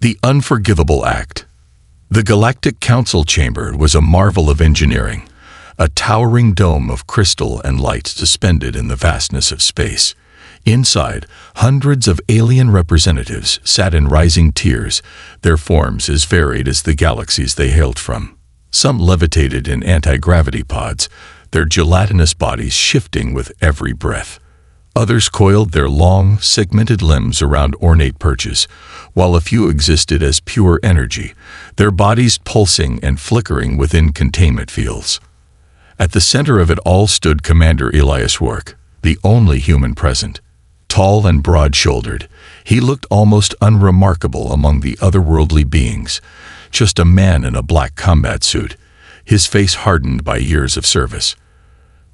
The unforgivable act. The Galactic Council chamber was a marvel of engineering, a towering dome of crystal and light suspended in the vastness of space. Inside, hundreds of alien representatives sat in rising tiers, their forms as varied as the galaxies they hailed from. Some levitated in anti-gravity pods, their gelatinous bodies shifting with every breath. Others coiled their long, segmented limbs around ornate perches, while a few existed as pure energy, their bodies pulsing and flickering within containment fields. At the center of it all stood Commander Elias Rourke, the only human present. Tall and broad-shouldered, he looked almost unremarkable among the otherworldly beings, just a man in a black combat suit, his face hardened by years of service.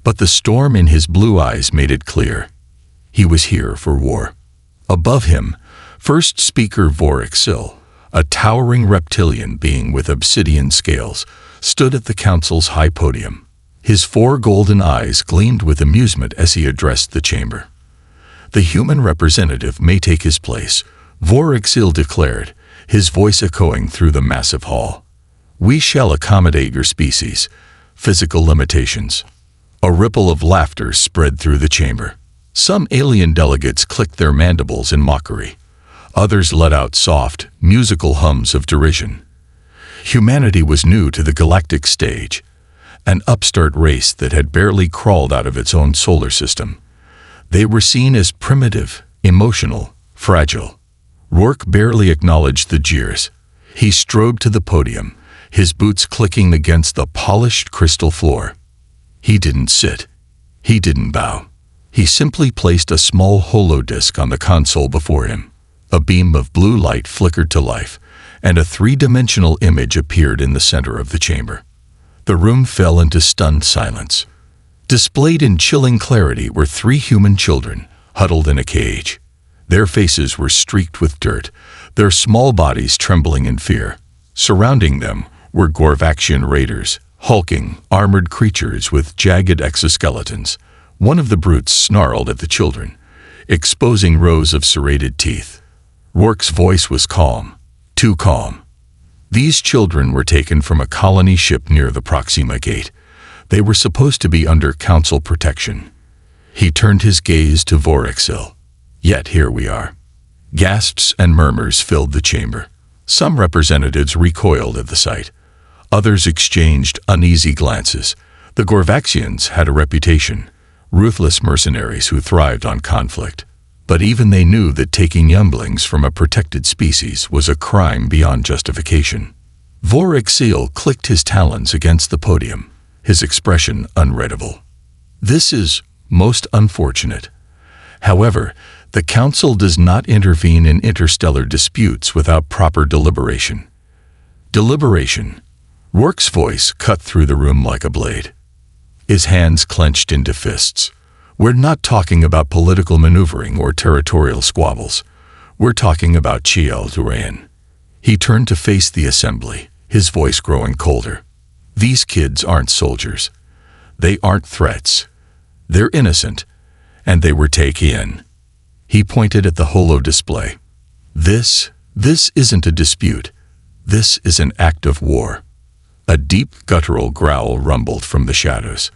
But the storm in his blue eyes made it clear. He was here for war. Above him, First Speaker Vorexil, a towering reptilian being with obsidian scales, stood at the council's high podium. His 4 golden eyes gleamed with amusement as he addressed the chamber. "The human representative may take his place," Vorexil declared, his voice echoing through the massive hall. "We shall accommodate your species' physical limitations." A ripple of laughter spread through the chamber. Some alien delegates clicked their mandibles in mockery. Others let out soft, musical hums of derision. Humanity was new to the galactic stage, an upstart race that had barely crawled out of its own solar system. They were seen as primitive, emotional, fragile. Rourke barely acknowledged the jeers. He strode to the podium, his boots clicking against the polished crystal floor. He didn't sit. He didn't bow. He simply placed a small holodisc on the console before him. A beam of blue light flickered to life, and a 3-dimensional image appeared in the center of the chamber. The room fell into stunned silence. Displayed in chilling clarity were 3 human children, huddled in a cage. Their faces were streaked with dirt, their small bodies trembling in fear. Surrounding them were Gorvaxian raiders, hulking, armored creatures with jagged exoskeletons. One of the brutes snarled at the children, exposing rows of serrated teeth. Rourke's voice was calm, too calm. These children were taken from a colony ship near the Proxima Gate. They were supposed to be under council protection. He turned his gaze to Vorexil. Yet here we are. Gasps and murmurs filled the chamber. Some representatives recoiled at the sight. Others exchanged uneasy glances. The Gorvaxians had a reputation, ruthless mercenaries who thrived on conflict. But even they knew that taking younglings from a protected species was a crime beyond justification. Vorexil clicked his talons against the podium, his expression unreadable. "This is most unfortunate. However, the Council does not intervene in interstellar disputes without proper deliberation." Deliberation. Rourke's voice cut through the room like a blade. His hands clenched into fists. "We're not talking about political maneuvering or territorial squabbles. We're talking about Chiel Durayan." He turned to face the assembly, his voice growing colder. "These kids aren't soldiers. They aren't threats. They're innocent, and they were taken." He pointed at the holo display. This isn't a dispute. This is an act of war." A deep, guttural growl rumbled from the shadows.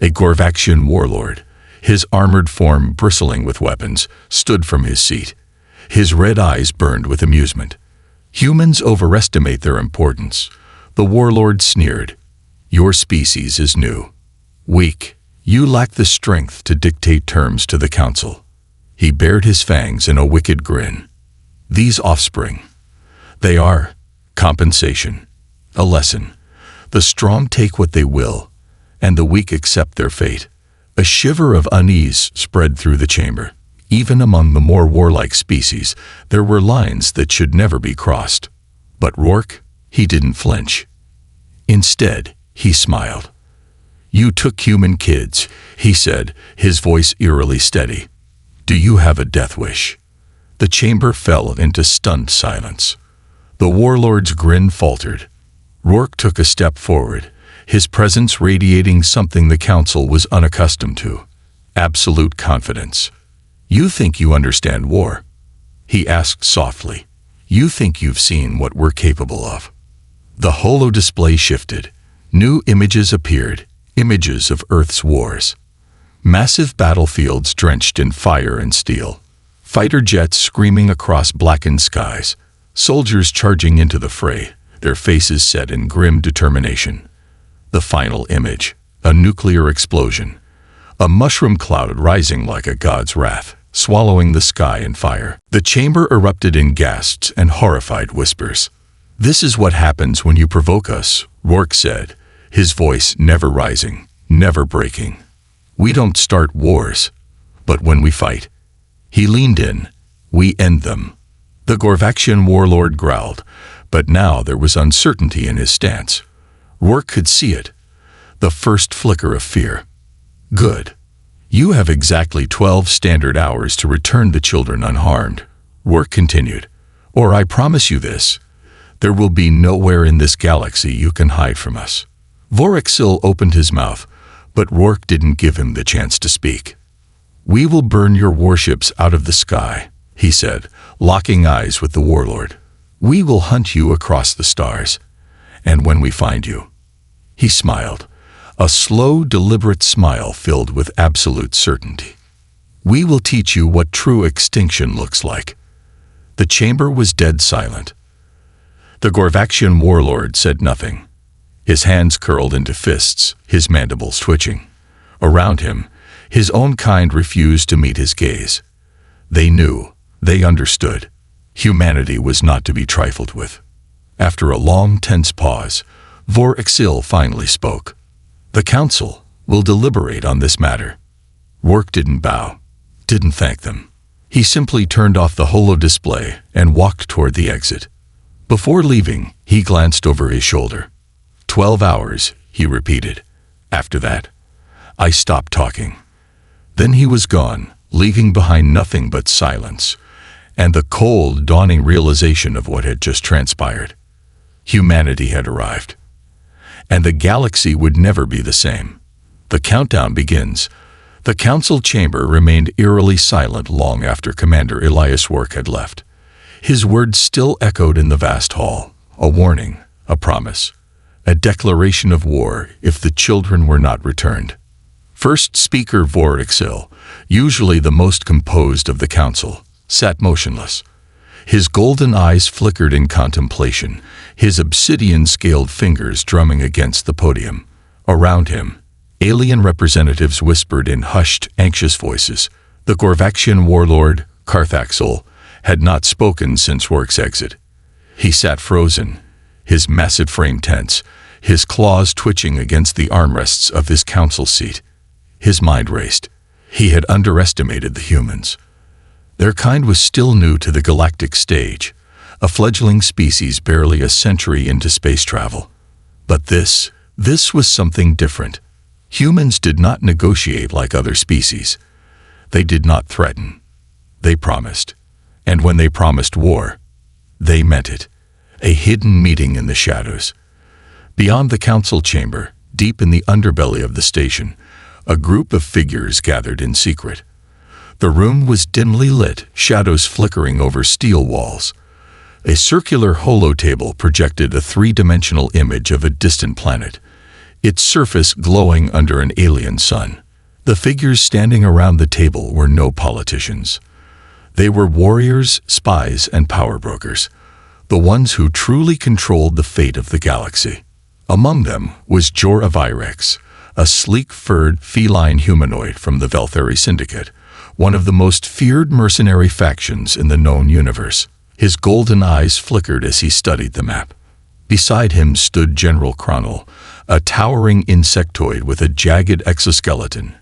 A Gorvaxian warlord, his armored form bristling with weapons, stood from his seat. His red eyes burned with amusement. "Humans overestimate their importance." The warlord sneered. "Your species is new. Weak. You lack the strength to dictate terms to the Council." He bared his fangs in a wicked grin. "These offspring. They are compensation. A lesson. The strong take what they will, and the weak accept their fate." A shiver of unease spread through the chamber. Even among the more warlike species, there were lines that should never be crossed. But Rourke, he didn't flinch. Instead, he smiled. "You took human kids," he said, his voice eerily steady. "Do you have a death wish?" The chamber fell into stunned silence. The warlord's grin faltered. Rourke took a step forward, his presence radiating something the Council was unaccustomed to: absolute confidence. "You think you understand war?" he asked softly. You think you've seen what we're capable of." The holo display shifted. New images appeared, images of Earth's wars. Massive battlefields drenched in fire and steel. Fighter jets screaming across blackened skies. Soldiers charging into the fray, their faces set in grim determination. The final image, a nuclear explosion. A mushroom cloud rising like a god's wrath, swallowing the sky in fire. The chamber erupted in gasps and horrified whispers. "This is what happens when you provoke us," Rourke said, his voice never rising, never breaking. "We don't start wars, but when we fight." He leaned in. "We end them." The Gorvaxian warlord growled, but now there was uncertainty in his stance. Rourke could see it. The first flicker of fear. "Good. You have exactly 12 standard hours to return the children unharmed," Rourke continued. "Or I promise you this, there will be nowhere in this galaxy you can hide from us." Vorexil opened his mouth, but Rourke didn't give him the chance to speak. "We will burn your warships out of the sky," he said, locking eyes with the warlord. "We will hunt you across the stars. And when we find you—" He smiled, a slow, deliberate smile filled with absolute certainty. "We will teach you what true extinction looks like." The chamber was dead silent. The Gorvaxian warlord said nothing. His hands curled into fists, his mandibles twitching. Around him, his own kind refused to meet his gaze. They knew, they understood. Humanity was not to be trifled with. After a long, tense pause, Vorexil finally spoke. "The council will deliberate on this matter." Rourke didn't bow, didn't thank them. He simply turned off the holo display and walked toward the exit. Before leaving, he glanced over his shoulder. 12 hours, he repeated. After that, I stopped talking. Then he was gone, leaving behind nothing but silence, and the cold, dawning realization of what had just transpired. Humanity had arrived. And the galaxy would never be the same. The countdown begins. The council chamber remained eerily silent long after Commander Elias Rourke had left. His words still echoed in the vast hall, a warning, a promise. A declaration of war if the children were not returned. First speaker Vorexil, usually the most composed of the council, sat motionless. His golden eyes flickered in contemplation, his obsidian-scaled fingers drumming against the podium. Around him, alien representatives whispered in hushed, anxious voices. The Gorvaxian warlord, Carthaxol, had not spoken since Rourke's exit. He sat frozen, his massive frame tense, his claws twitching against the armrests of his council seat. His mind raced. He had underestimated the humans. Their kind was still new to the galactic stage, a fledgling species barely a century into space travel. But this was something different. Humans did not negotiate like other species. They did not threaten. They promised. And when they promised war, they meant it. A hidden meeting in the shadows. Beyond the council chamber, deep in the underbelly of the station, a group of figures gathered in secret. The room was dimly lit, shadows flickering over steel walls. A circular holo table projected a three-dimensional image of a distant planet, its surface glowing under an alien sun. The figures standing around the table were no politicians. They were warriors, spies, and power brokers, the ones who truly controlled the fate of the galaxy. Among them was Jorah Virex, a sleek-furred, feline humanoid from the Velthari Syndicate, one of the most feared mercenary factions in the known universe. His golden eyes flickered as he studied the map. Beside him stood General Cronel, a towering insectoid with a jagged exoskeleton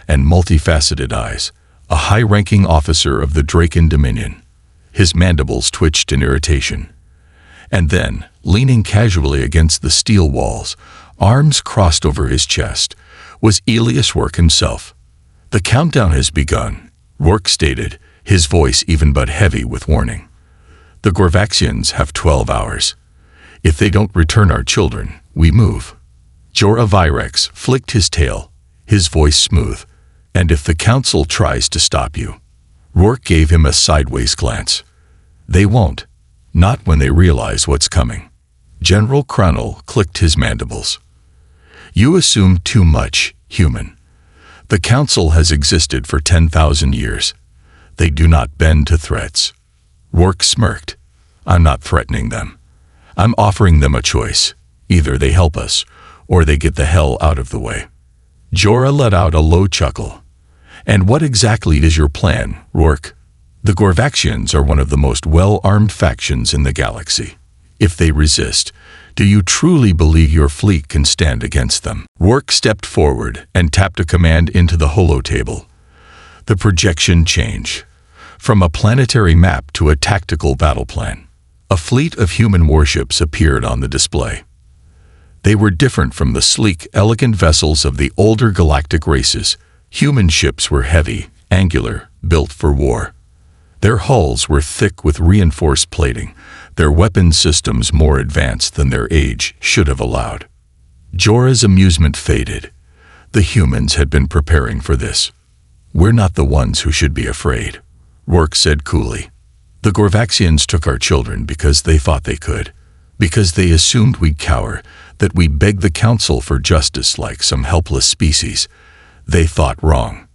and multifaceted eyes, a high-ranking officer of the Draken Dominion. His mandibles twitched in irritation. And then, leaning casually against the steel walls, arms crossed over his chest, was Elias Rourke himself. "The countdown has begun," Rourke stated, his voice even but heavy with warning. "The Gorvaxians have 12 hours. If they don't return our children, we move." Jorah Virex flicked his tail, his voice smooth. "And if the council tries to stop you?" Rourke gave him a sideways glance. "They won't. Not when they realize what's coming. General Crunel clicked his mandibles. You assume too much, human. The Council has existed for 10,000 years. They do not bend to threats. Rourke smirked. I'm not threatening them. I'm offering them a choice. Either they help us, or they get the hell out of the way. Jorah let out a low chuckle. And what exactly is your plan, Rourke? The Gorvaxians are one of the most well-armed factions in the galaxy. If they resist, do you truly believe your fleet can stand against them? Rourke stepped forward and tapped a command into the holotable. The projection changed. From a planetary map to a tactical battle plan. A fleet of human warships appeared on the display. They were different from the sleek, elegant vessels of the older galactic races. Human ships were heavy, angular, built for war. Their hulls were thick with reinforced plating, their weapon systems more advanced than their age should have allowed. Jorah's amusement faded. The humans had been preparing for this. We're not the ones who should be afraid, Rourke said coolly. The Gorvaxians took our children because they thought they could, because they assumed we'd cower, that we'd beg the Council for justice like some helpless species. They thought wrong.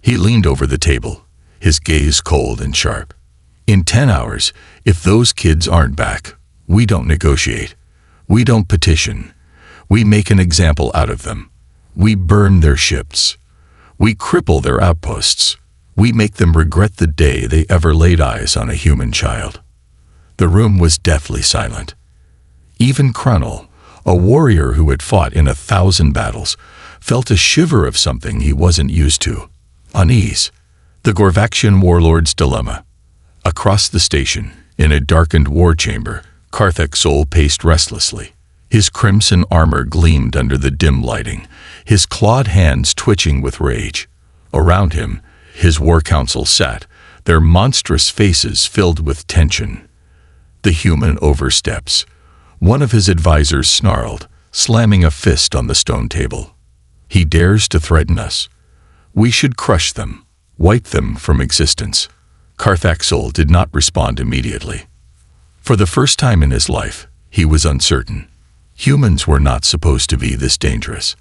He leaned over the table, his gaze cold and sharp. In 10 hours, if those kids aren't back, we don't negotiate. We don't petition. We make an example out of them. We burn their ships. We cripple their outposts. We make them regret the day they ever laid eyes on a human child. The room was deathly silent. Even Crunel, a warrior who had fought in 1,000 battles, felt a shiver of something he wasn't used to. Unease. The Gorvaxian warlord's dilemma. Across the station, in a darkened war chamber, Karthek Sol paced restlessly. His crimson armor gleamed under the dim lighting, his clawed hands twitching with rage. Around him, his war council sat, their monstrous faces filled with tension. The human oversteps. One of his advisors snarled, slamming a fist on the stone table. He dares to threaten us. We should crush them, wipe them from existence. Karthek Sol did not respond immediately. For the first time in his life, he was uncertain. Humans were not supposed to be this dangerous.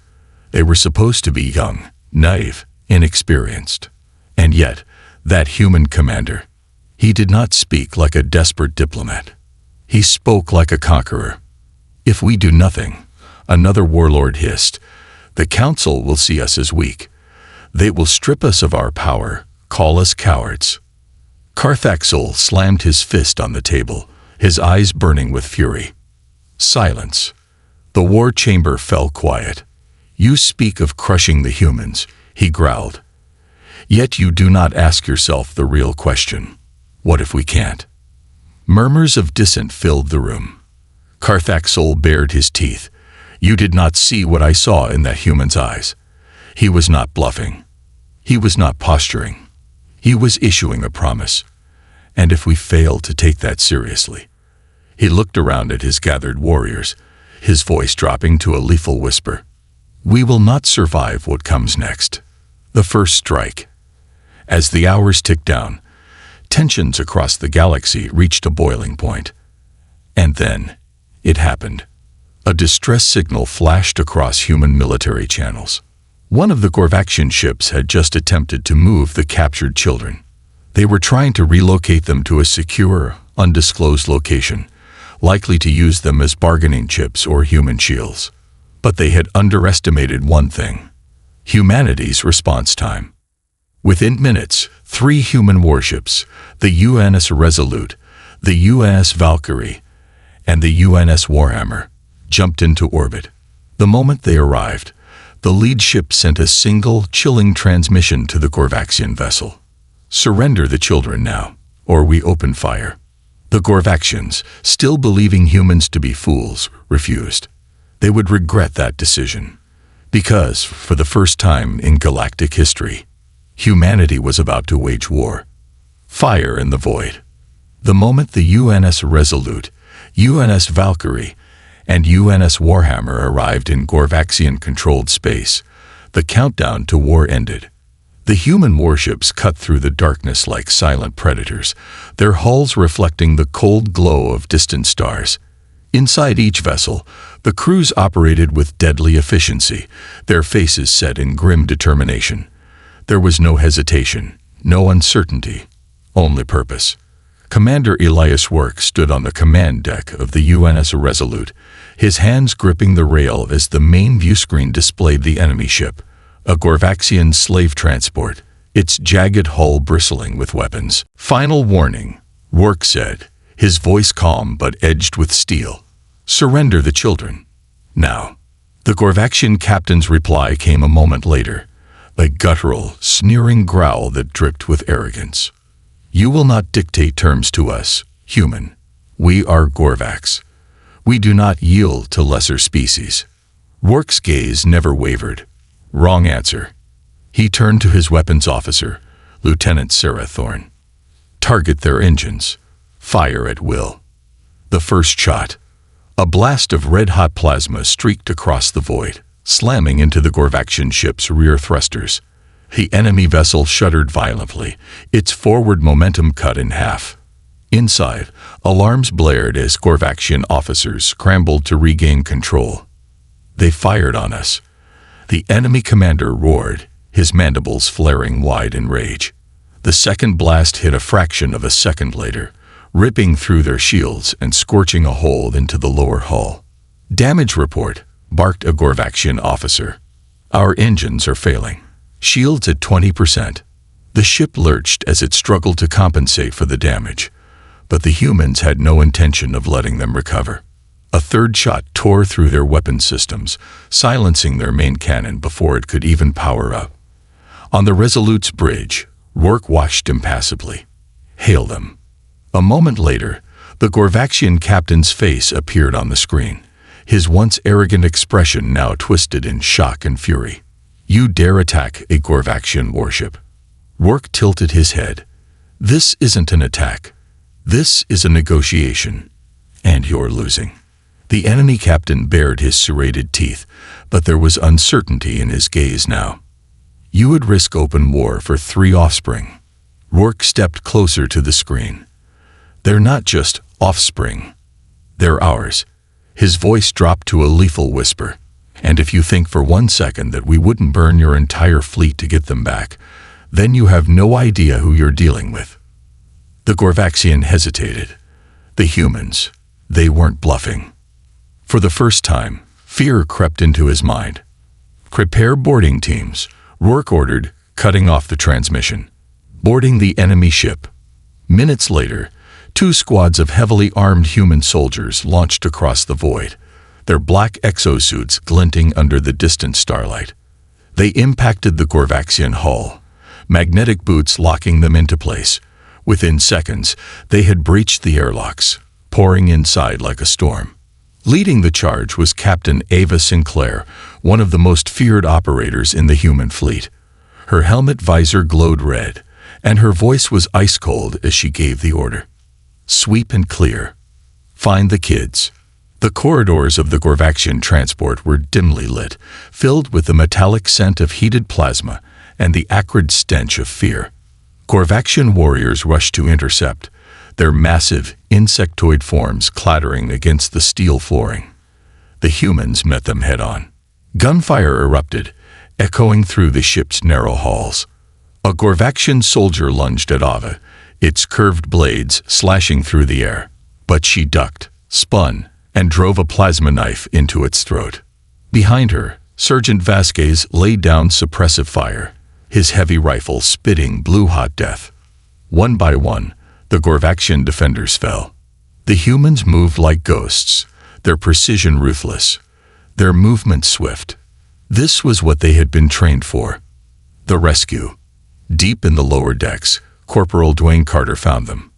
They were supposed to be young, naive, inexperienced. And yet, that human commander, he did not speak like a desperate diplomat. He spoke like a conqueror. If we do nothing, another warlord hissed, the Council will see us as weak. They will strip us of our power, call us cowards. Karthek Sol slammed his fist on the table, his eyes burning with fury. Silence. The war chamber fell quiet. You speak of crushing the humans, he growled. Yet you do not ask yourself the real question. What if we can't? Murmurs of dissent filled the room. Karthek Sol bared his teeth. You did not see what I saw in that human's eyes. He was not bluffing. He was not posturing. He was issuing a promise. And if we fail to take that seriously? He looked around at his gathered warriors, his voice dropping to a lethal whisper. We will not survive what comes next. The first strike. As the hours ticked down, tensions across the galaxy reached a boiling point. And then, it happened. A distress signal flashed across human military channels. One of the Gorvaxian ships had just attempted to move the captured children. They were trying to relocate them to a secure, undisclosed location, likely to use them as bargaining chips or human shields. But they had underestimated one thing: humanity's response time. Within minutes, 3 human warships, the UNS Resolute, the UNS Valkyrie, and the UNS Warhammer, jumped into orbit. The moment they arrived, the lead ship sent a single, chilling transmission to the Gorvaxian vessel. Surrender the children now, or we open fire. The Gorvaxians, still believing humans to be fools, refused. They would regret that decision, because, for the first time in galactic history, humanity was about to wage war. Fire in the void. The moment the UNS Resolute, UNS Valkyrie, and UNS Warhammer arrived in Gorvaxian-controlled space, the countdown to war ended. The human warships cut through the darkness like silent predators, their hulls reflecting the cold glow of distant stars. Inside each vessel, the crews operated with deadly efficiency, their faces set in grim determination. There was no hesitation, no uncertainty, only purpose. Commander Elias Rourke stood on the command deck of the UNS Resolute, his hands gripping the rail as the main viewscreen displayed the enemy ship, a Gorvaxian slave transport, its jagged hull bristling with weapons. "Final warning," Rourke said, his voice calm but edged with steel. "Surrender the children. Now." The Gorvaxian captain's reply came a moment later, a guttural, sneering growl that dripped with arrogance. "You will not dictate terms to us, human. We are Gorvax. We do not yield to lesser species." Rourke's gaze never wavered. Wrong answer. He turned to his weapons officer, Lieutenant Sarah Thorne. "Target their engines. Fire at will." The first shot. A blast of red-hot plasma streaked across the void, slamming into the Gorvaxian ship's rear thrusters. The enemy vessel shuddered violently, its forward momentum cut in half. Inside, alarms blared as Gorvaxian officers scrambled to regain control. "They fired on us." The enemy commander roared, his mandibles flaring wide in rage. The second blast hit a fraction of a second later, ripping through their shields and scorching a hole into the lower hull. "Damage report," barked a Gorvaxian officer. "Our engines are failing. Shields at 20%. The ship lurched as it struggled to compensate for the damage, but the humans had no intention of letting them recover. A third shot tore through their weapon systems, silencing their main cannon before it could even power up. On the Resolute's bridge, Rourke watched impassively. "Hail them." A moment later, the Gorvaxian captain's face appeared on the screen, his once arrogant expression now twisted in shock and fury. "You dare attack a Gorvaxian warship?" Rourke tilted his head. "This isn't an attack. This is a negotiation. And you're losing." The enemy captain bared his serrated teeth, but there was uncertainty in his gaze now. "You would risk open war for 3 offspring." Rourke stepped closer to the screen. "They're not just offspring. They're ours." His voice dropped to a lethal whisper. "And if you think for 1 second that we wouldn't burn your entire fleet to get them back, then you have no idea who you're dealing with." The Gorvaxian hesitated. The humans, they weren't bluffing. For the first time, fear crept into his mind. "Prepare boarding teams," Rourke ordered, cutting off the transmission. Boarding the enemy ship. Minutes later, 2 squads of heavily armed human soldiers launched across the void, their black exosuits glinting under the distant starlight. They impacted the Gorvaxian hull, magnetic boots locking them into place. Within seconds, they had breached the airlocks, pouring inside like a storm. Leading the charge was Captain Ava Sinclair, one of the most feared operators in the human fleet. Her helmet visor glowed red, and her voice was ice-cold as she gave the order. "Sweep and clear. Find the kids." The corridors of the Gorvaxian transport were dimly lit, filled with the metallic scent of heated plasma and the acrid stench of fear. Gorvaxian warriors rushed to intercept, their massive, insectoid forms clattering against the steel flooring. The humans met them head-on. Gunfire erupted, echoing through the ship's narrow halls. A Gorvaxian soldier lunged at Ava, its curved blades slashing through the air. But she ducked, spun, and drove a plasma knife into its throat. Behind her, Sergeant Vasquez laid down suppressive fire, his heavy rifle spitting blue-hot death. One by one, the Gorvaxian defenders fell. The humans moved like ghosts, their precision ruthless, their movement swift. This was what they had been trained for. The rescue. Deep in the lower decks, Corporal Dwayne Carter found them.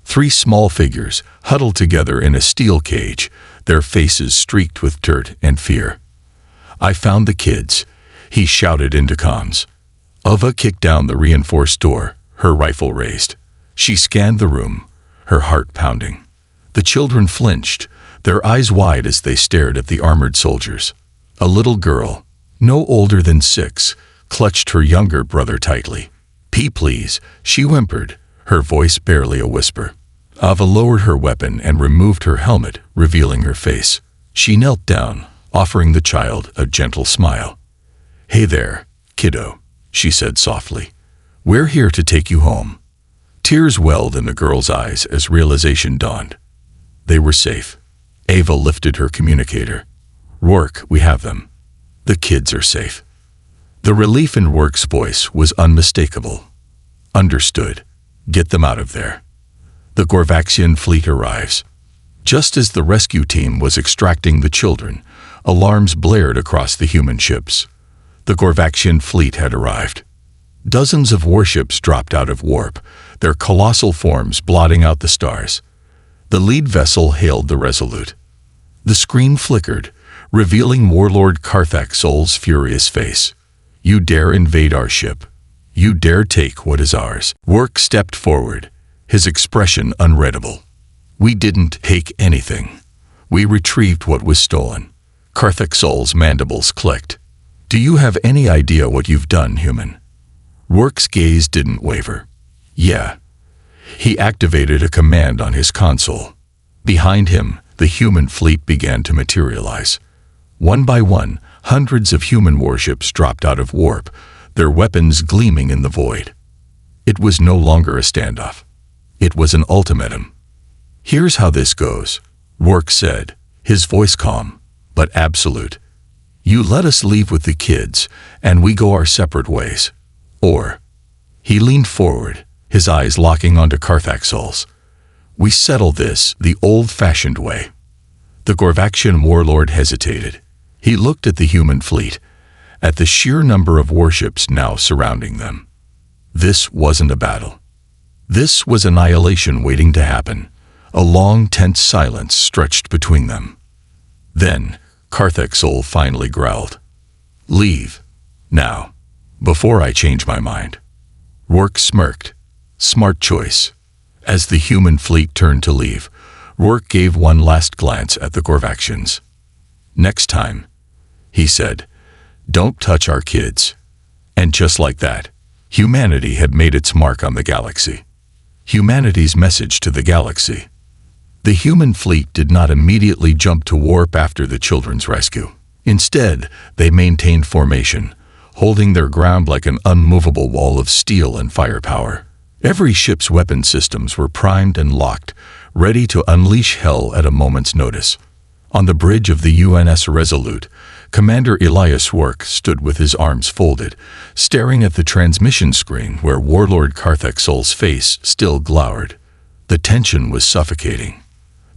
3 small figures, huddled together in a steel cage, their faces streaked with dirt and fear. "I found the kids," he shouted into comms. Ava kicked down the reinforced door, her rifle raised. She scanned the room, her heart pounding. The children flinched, their eyes wide as they stared at the armored soldiers. A little girl, no older than 6, clutched her younger brother tightly. Please," she whimpered, her voice barely a whisper. Ava lowered her weapon and removed her helmet, revealing her face. She knelt down, offering the child a gentle smile. "Hey there, kiddo," she said softly. "We're here to take you home." Tears welled in the girl's eyes as realization dawned. They were safe. Ava lifted her communicator. "Rourke, we have them. The kids are safe." The relief in Rourke's voice was unmistakable. "Understood. Get them out of there." The Gorvaxian fleet arrives. Just as the rescue team was extracting the children, alarms blared across the human ships. The Gorvaxian fleet had arrived. Dozens of warships dropped out of warp, their colossal forms blotting out the stars. The lead vessel hailed the Resolute. The screen flickered, revealing Warlord Karthak Sol's furious face. "You dare invade our ship. You dare take what is ours." Rourke stepped forward, his expression unreadable. "We didn't take anything. We retrieved what was stolen." Karthak Sol's mandibles clicked. "Do you have any idea what you've done, human?" Rourke's gaze didn't waver. "Yeah." He activated a command on his console. Behind him, the human fleet began to materialize. One by one, hundreds of human warships dropped out of warp, their weapons gleaming in the void. It was no longer a standoff. It was an ultimatum. "Here's how this goes," Rourke said, his voice calm, but absolute. "You let us leave with the kids, and we go our separate ways. Or—" He leaned forward, his eyes locking onto Karthak Sol's. "We settle this the old-fashioned way." The Gorvaxian warlord hesitated. He looked at the human fleet, at the sheer number of warships now surrounding them. This wasn't a battle. This was annihilation waiting to happen. A long, tense silence stretched between them. Then, Karthak Sol finally growled. "Leave. Now. Before I change my mind." Rourke smirked. Smart choice. As the human fleet turned to leave, Rourke gave one last glance at the Gorvaxians. "Next time," he said, "don't touch our kids." And just like that, humanity had made its mark on the galaxy. Humanity's message to the galaxy. The human fleet did not immediately jump to warp after the children's rescue. Instead, they maintained formation, holding their ground like an unmovable wall of steel and firepower. Every ship's weapon systems were primed and locked, ready to unleash hell at a moment's notice. On the bridge of the UNS Resolute, Commander Elias Rourke stood with his arms folded, staring at the transmission screen where Warlord Karthak Sol's face still glowered. The tension was suffocating.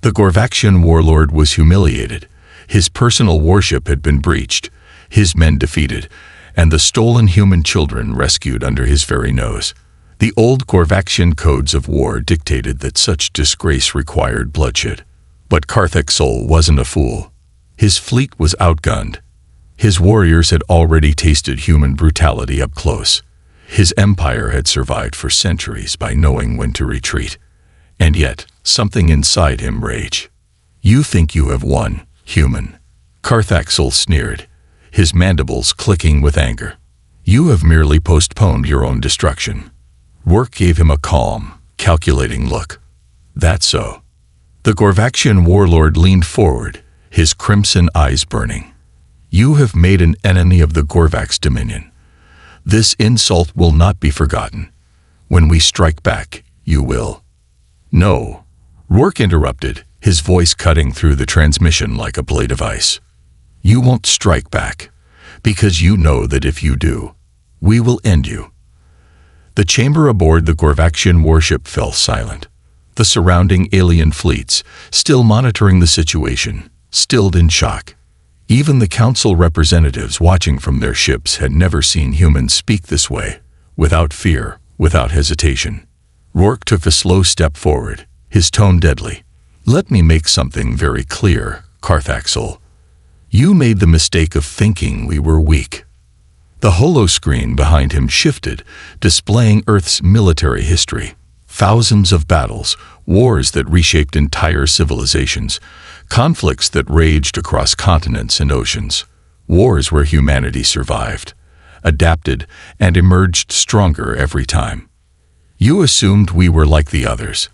The Gorvaxian warlord was humiliated. His personal warship had been breached, his men defeated, and the stolen human children rescued under his very nose. The old Gorvaxian codes of war dictated that such disgrace required bloodshed. But Karthak Sol wasn't a fool. His fleet was outgunned. His warriors had already tasted human brutality up close. His empire had survived for centuries by knowing when to retreat. And yet, something inside him raged. "You think you have won, human," Karthak Sol sneered, his mandibles clicking with anger. "You have merely postponed your own destruction." Rourke gave him a calm, calculating look. "That's so." The Gorvaxian warlord leaned forward, his crimson eyes burning. "You have made an enemy of the Gorvax Dominion. This insult will not be forgotten. When we strike back, you will." "No," Rourke interrupted, his voice cutting through the transmission like a blade of ice. "You won't strike back, because you know that if you do, we will end you." The chamber aboard the Gorvaxian warship fell silent. The surrounding alien fleets, still monitoring the situation, stilled in shock. Even the council representatives watching from their ships had never seen humans speak this way, without fear, without hesitation. Rourke took a slow step forward, his tone deadly. "Let me make something very clear, Karthak Sol. You made the mistake of thinking we were weak." The holoscreen behind him shifted, displaying Earth's military history. Thousands of battles, wars that reshaped entire civilizations, conflicts that raged across continents and oceans, wars where humanity survived. adapted, and emerged stronger every time. You assumed we were like the others,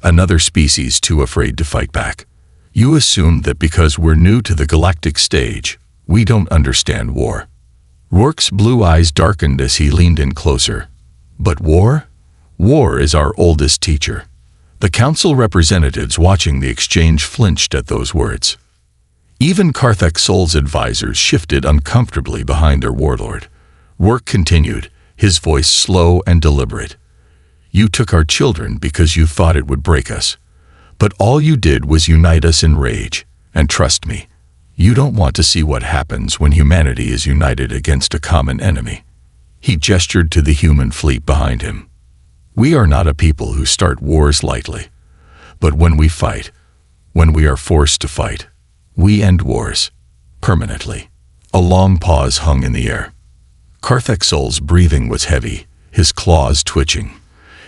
another species too afraid to fight back. You assumed that because we're new to the galactic stage, we don't understand war. Rourke's blue eyes darkened as he leaned in closer. But war? War is our oldest teacher. The council representatives watching the exchange flinched at those words. Even Karthek Sol's advisors shifted uncomfortably behind their warlord. Rourke continued, his voice slow and deliberate. You took our children because you thought it would break us. But all you did was unite us in rage. And trust me, you don't want to see what happens when humanity is united against a common enemy. He gestured to the human fleet behind him. We are not a people who start wars lightly. But when we fight, when we are forced to fight, we end wars. Permanently. A long pause hung in the air. Karthek Sol's breathing was heavy, his claws twitching.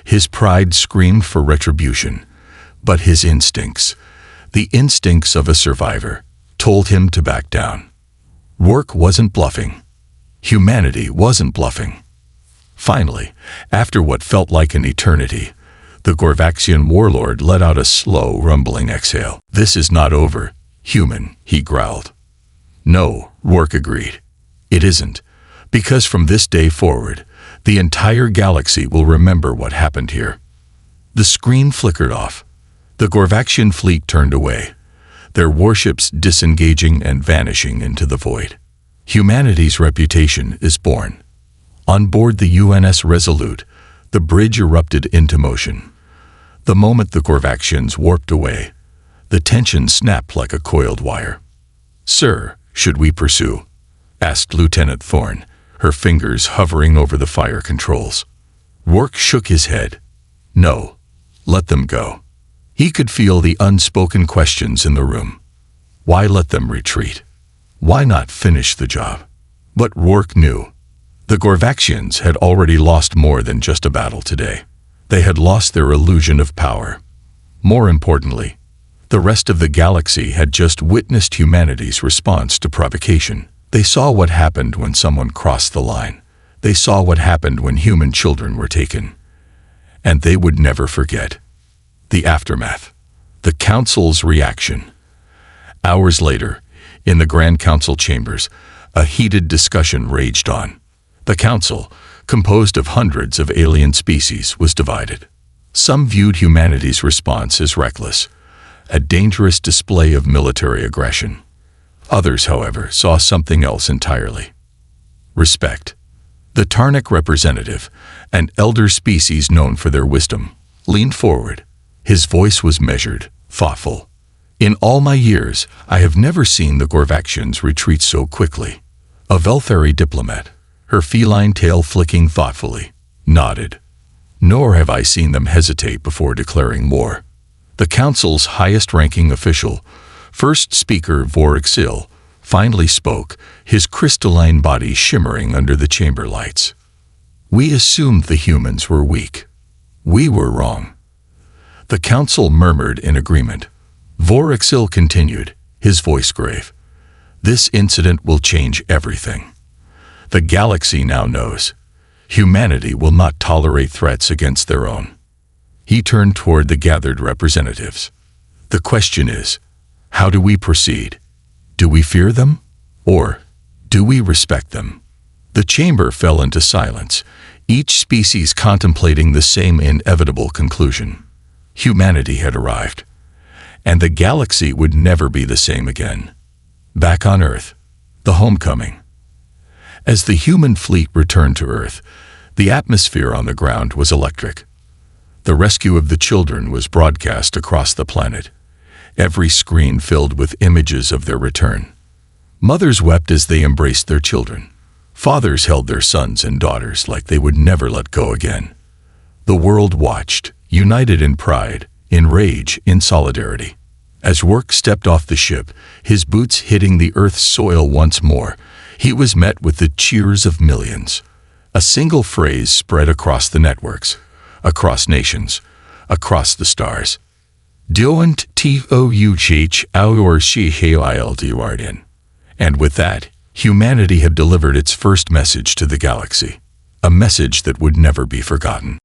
His pride screamed for retribution. But his instincts, the instincts of a survivor, told him to back down. Rourke wasn't bluffing. Humanity wasn't bluffing. Finally, after what felt like an eternity, the Gorvaxian warlord let out a slow, rumbling exhale. This is not over, human, he growled. No, Rourke agreed. It isn't, because from this day forward, the entire galaxy will remember what happened here. The screen flickered off. The Gorvaxian fleet turned away, their warships disengaging and vanishing into the void. Humanity's reputation is born. On board the UNS Resolute, the bridge erupted into motion. The moment the Gorvaxians warped away, the tension snapped like a coiled wire. Sir, should we pursue? Asked Lieutenant Thorne, her fingers hovering over the fire controls. Rourke shook his head. No, let them go. He could feel the unspoken questions in the room. Why let them retreat? Why not finish the job? But Rourke knew. The Gorvaxians had already lost more than just a battle today. They had lost their illusion of power. More importantly, the rest of the galaxy had just witnessed humanity's response to provocation. They saw what happened when someone crossed the line. They saw what happened when human children were taken. And they would never forget. The aftermath. The Council's reaction. Hours later, in the Grand Council chambers, a heated discussion raged on. The Council, composed of hundreds of alien species, was divided. Some viewed humanity's response as reckless, a dangerous display of military aggression. Others, however, saw something else entirely. Respect. The Tarnic representative, an elder species known for their wisdom, leaned forward. His voice was measured, thoughtful. In all my years, I have never seen the Gorvaxians retreat so quickly. A Velthari diplomat, her feline tail flicking thoughtfully, nodded. Nor have I seen them hesitate before declaring war. The Council's highest-ranking official, First Speaker Vorexil, finally spoke, his crystalline body shimmering under the chamber lights. We assumed the humans were weak. We were wrong. The Council murmured in agreement. Vorexil continued, his voice grave. This incident will change everything. The galaxy now knows. Humanity will not tolerate threats against their own. He turned toward the gathered representatives. The question is, how do we proceed? Do we fear them? Or do we respect them? The chamber fell into silence, each species contemplating the same inevitable conclusion. Humanity had arrived, and the galaxy would never be the same again. Back on Earth, the homecoming. As the human fleet returned to Earth, the atmosphere on the ground was electric. The rescue of the children was broadcast across the planet, every screen filled with images of their return. Mothers wept as they embraced their children. Fathers held their sons and daughters like they would never let go again. The world watched, united in pride, in rage, in solidarity. As Rourke stepped off the ship, his boots hitting the Earth's soil once more, he was met with the cheers of millions. A single phrase spread across the networks, across nations, across the stars. And with that, humanity had delivered its first message to the galaxy, a message that would never be forgotten.